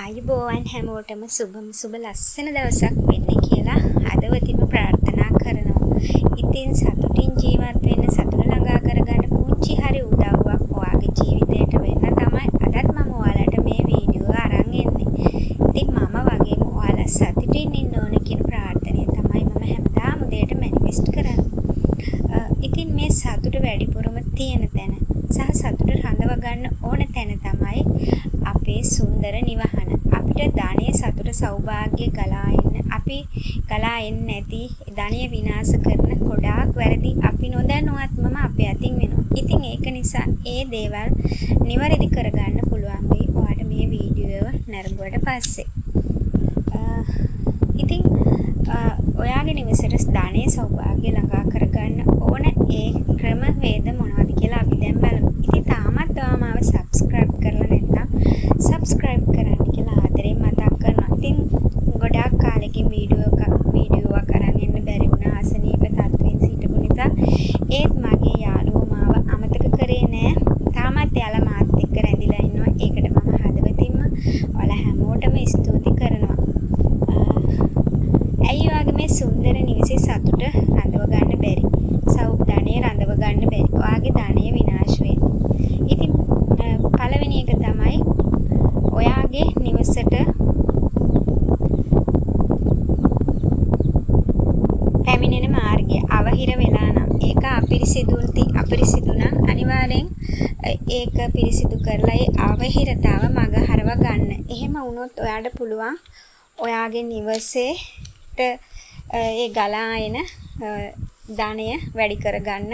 ආයුබෝවන් හැමෝටම සුබ ලස්සන දවසක් වෙන්න කියලා හදවතින්ම ප්‍රාර්ථනා කරනවා. ඉතින් සතුටින් ජීවත් වෙන්න සතුට ළඟා කරගන්න පුංචි හරි උදව්වක් ඔයාගේ ජීවිතයට වෙන්න තමයි අදත් මම ඔයාලට මේ වීඩියෝ අරන් එන්නේ. ඉතින් මම වගේම ඔයාලා සතුටින් ඉන්න ඕන කියන ප්‍රාර්ථනය තමයි මම හැමදාම උදේට මැනිෆෙස්ට් කරන්නේ. ඉතින් මේ සතුට වැඩිපුරම තියෙන තැන සහ සතුට රඳව ගන්න ඕන තැන තමයි අපේ සුන්දර නිවහන. අපිට ධනය සතුට සෞභාග්‍ය අපි ගලා එන්නේ නැති ධනය විනාශ කරන ගොඩාක් වැරදි අපි නොදැනුවත්වම අපේ අතින් වෙනවා. ඉතින් ඒක නිසා ඒ දේවල් නිවැරදි කරගන්න පුළුවන් වෙයි ඔයාලට මේ වීඩියෝව නරඹුවට පස්සේ. ඉතින් ඔයාගේ නිවසට ධනය සෞභාග්‍ය ළඟා කරගන්න ඕන ඒ ක්‍රමවේද මොනවද කියලා අපි දැන් බලමු. ඉතින් තාමත් ඔයා මාව subscribe කරලා නැත්නම් subscribe කරන්න කියලා ආදරෙන් මතක් කරනවා. ඉතින් ගොඩාක් කාලෙකින් වීඩියෝවක් අරන් එන්න බැරි වුණා අසනීප තත්ත්වයෙන් සිටපු නිසා. ඒත් මගේ යාළුවෝ මාව අමතක කරේ නෑ. තාමත් එයාලා මාත් එක්ක රැඳිලා ඉන්නවා. ඒකට මම හදවතින්ම ඔයාලා හැමෝටම ස්තුති කරනවා. ඇයි ඔයාගේ මේ සුන්දර නිවසේ සතුට රඳව ගන්න බැරි? ධනය රඳව ගන්න බැරි. ඔයාගේ ධනය විනාශ වෙන්නේ. ඉතින් පළවෙනි එක තමයි ඔයාගේ නිවසට පැමිණෙන මාර්ගය අවහිර වෙලා නම් ඒක අපිරිසිදු නම් අනිවාර්යෙන් ඒක පිරිසිදු කරලා ඒ අවහිරතාව මග හරව ගන්න. එහෙම වුණොත් ඔයාට පුළුවන් ඔයාගේ නිවසේට ඒ ගලා එන ධනය වැඩි කරගන්න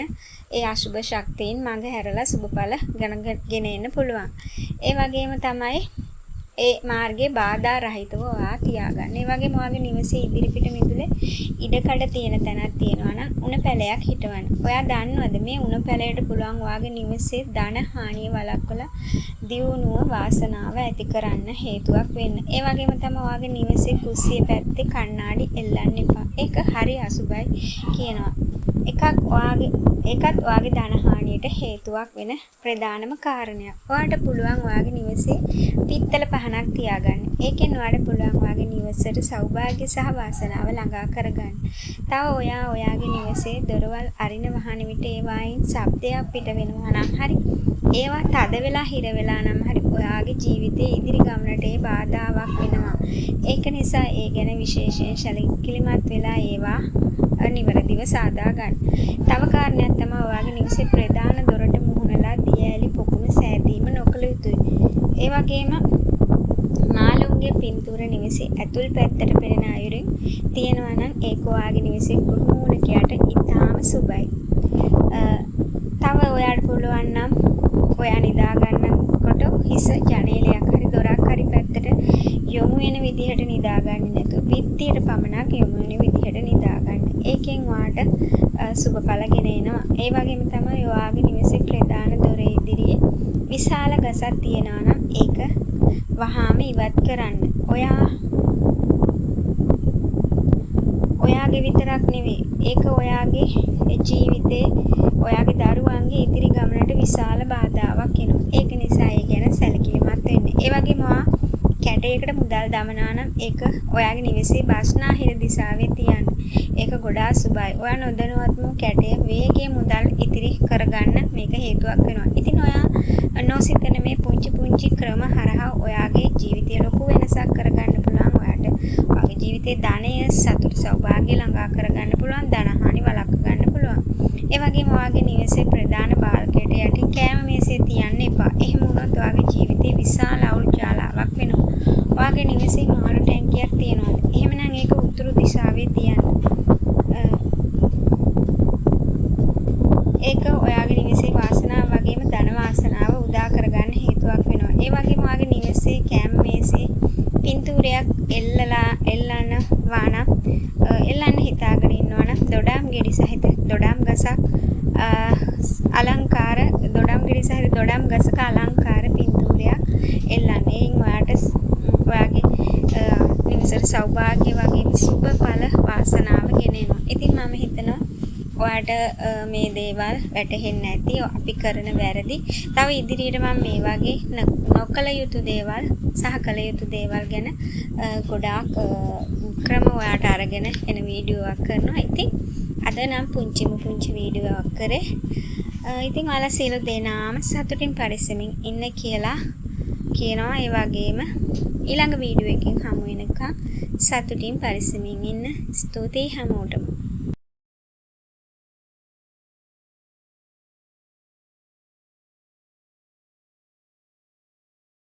ඒ අසුබ ශක්තියින් මඟ හැරලා සුබඵල ගෙන එන්න පුළුවන්. ඒ වගේම තමයි ඒ මාර්ගයේ බාධා රහිතව ඔයා තියාගන්න. ඒ වගේම ඔයාගේ නිවසේ ඉදිරිපිට මිදුලේ ඉඩකඩ තියෙන තැනක් තියෙනවා නම් උණ පැලයක් හිටවන්න. ඔයා දන්නවද මේ උණ පැලයට පුළුවන් ඔයාගේ නිවසේ ධන හානිය වළක්වලා දියුණුව වාසනාව ඇති කරන්න හේතුවක් වෙන්න. ඒ වගේම තමයි ඔයාගේ නිවසේ කුස්සිය පැත්තේ කණ්ණාඩි එල්ලන්න එපා. ඒක හරි අසුබයි කියනවා. ඒකත් ඔයාගේ ධන හානියට හේතුවක් වෙන ප්‍රධානම කාරණයක්. ඔයාට පුළුවන් ඔයාගේ නිවසේ පිත්තල පහනක් තියාගන්න. ඒකෙන් ඔයාට පුළුවන් ඔයාගේ නිවසට සෞභාග්‍ය සහ වාසනාව ළඟා කරගන්න. තව ඔයාගේ නිවසේ දොරවල් අරින වහන විට ඒවායින් ශබ්දයක් පිට වෙනවා නම් හරි ඒවා තද වෙලා හිර වෙලා නම් හරි ඔයාගේ ජීවිතයේ ඉදිරි ගමනට ඒ බාධාවක් වෙනවා. ඒක නිසා ඒ ගැන විශේෂයෙන් සැලකිලිමත් වෙලා ඒවා නිවැරදිව සාදා ගන්න. තව කාරණයක් තමයි ඔයාගේ නිවසේ ප්‍රධාන දොරට මුහුණලා දියඇලි පොකුණු සෑදීම නොකළ යුතුයි. ඒ වගේම මාළුන්ගේ පින්තූර නිවසේ ඇතුල් පැත්තට පෙනෙන අයුරින් තියෙනවා නම් ඒක ඔයාගේ නිවසේ ගෘහමූලිකයාට ඉතාම සුබයි. තව ඔයාට පුළුවන් නම් ඔයා නිදා ගන්නකොට හිස ජනේලයක් හරි දොරක් හරි පැත්තට යොමු වෙන විදිහට නිදාගන්නේ නැතුව පිටියට පමණක් යොමු වෙන විදිහට නිදාගන්න. ඒකෙන් ඔයාට සුබඵල ගෙන එනවා. ඒ වගේම තමයි ඔයාගේ නිවසේ ප්‍රධාන දොරේ ඉදිරියේ විශාල ගසක් තියෙනවා නම් ඒක වහාම ඉවත් කරන්න. ඔයාගේ විතරක් නෙවෙයි. ඒක ඔයාගේ ජීවිතේ ඔයාගේ දරුවන්ගේ ඉදිරි ගමනට විශාල බාධාවක් වෙනවා. ඒක නිසා ඒ ගැන සැලකිලිමත් වෙන්න. ඒ වගේම කැටයකට මුදල් දමනවා නම් ඒක ඔයාගේ නිවසේ බස්නාහිර දිශාවේ තියන්න. ඒක ගොඩාක් සුබයි. ඔයා නොදැනුවත්ම කැටය වේගයෙන් මුදල් ඉතිරි කරගන්න මේක හේතුවක් වෙනවා. ඉතින් ඔයා නොසිතන මේ පුංචි ක්‍රම හරහා ඔයාගේ ජීවිතය ලොකු වෙනසක් කරගන්න පුළුවන්. ඔයාගේ ජීවිතේ ධනය සතුට සෞභාග්‍ය ළඟා කරගන්න පුළුවන්. ධන හානි වළක්ව ගන්න පුළුවන්. ඒ වගේම ඔයාගේ නිවසේ ප්‍රධාන බාල්කයට යටින් කෑම මේසය තියන්න එපා. එහෙම වුණොත් ඔයාගේ ජීවිතේ විශාල අවුල් ජාලාවක් වෙනවා. ඔයාගේ නිවසේ මාළු ටැංකියක් තියෙනවා. එහෙමනම් ඒක උතුරු දිශාවේ තියන්න. ඒක ඔයාගේ නිවසේ වාසනාව වගේම ධන වාසනාව උදා කරගන්න හේතුවක් වෙනවා. ඒ වගේම ඔයාගේ නිවසේ කෑම මේසේ පින්තූරයක් එල්ලන්න හිතාගෙන ඉන්නවා නම් දොඩම් ගෙඩි සහිත දොඩම් ගසක අලංකාර පින්තූරයක් එල්ලන්න. එයින් ඔයාට ඔයාගේ නිවසට සෞභාග්‍ය වගේම සුබඵල වාසනාව ගෙන එනවා. ඉතින් මම හිතනවා ඔයාට මේ දේවල් වැටහෙන්නේ නැති අපි කරන වැරදි. තව ඉදිරියට මම මේ වගේ නොකළ යුතු දේවල් සහ කළ යුතු දේවල් ගැන ගොඩාක් ක්‍රම ඔයාට අරගෙන එන වීඩියෝවක් කරනවා. ඉතින් අද නම් පුංචි වීඩියෝවක් කරේ. ඉතින් ඔයාලා සියලු දෙනාම සතුටින් පරිස්සමින් ඉන්න කියලා කියනවා. ඒ වගේම ඊළඟ වීඩියෝ එකකින් හමු වෙනකම් සතුටින් පරිස්සමින් ඉන්න. ස්තුතියි හැමෝටම.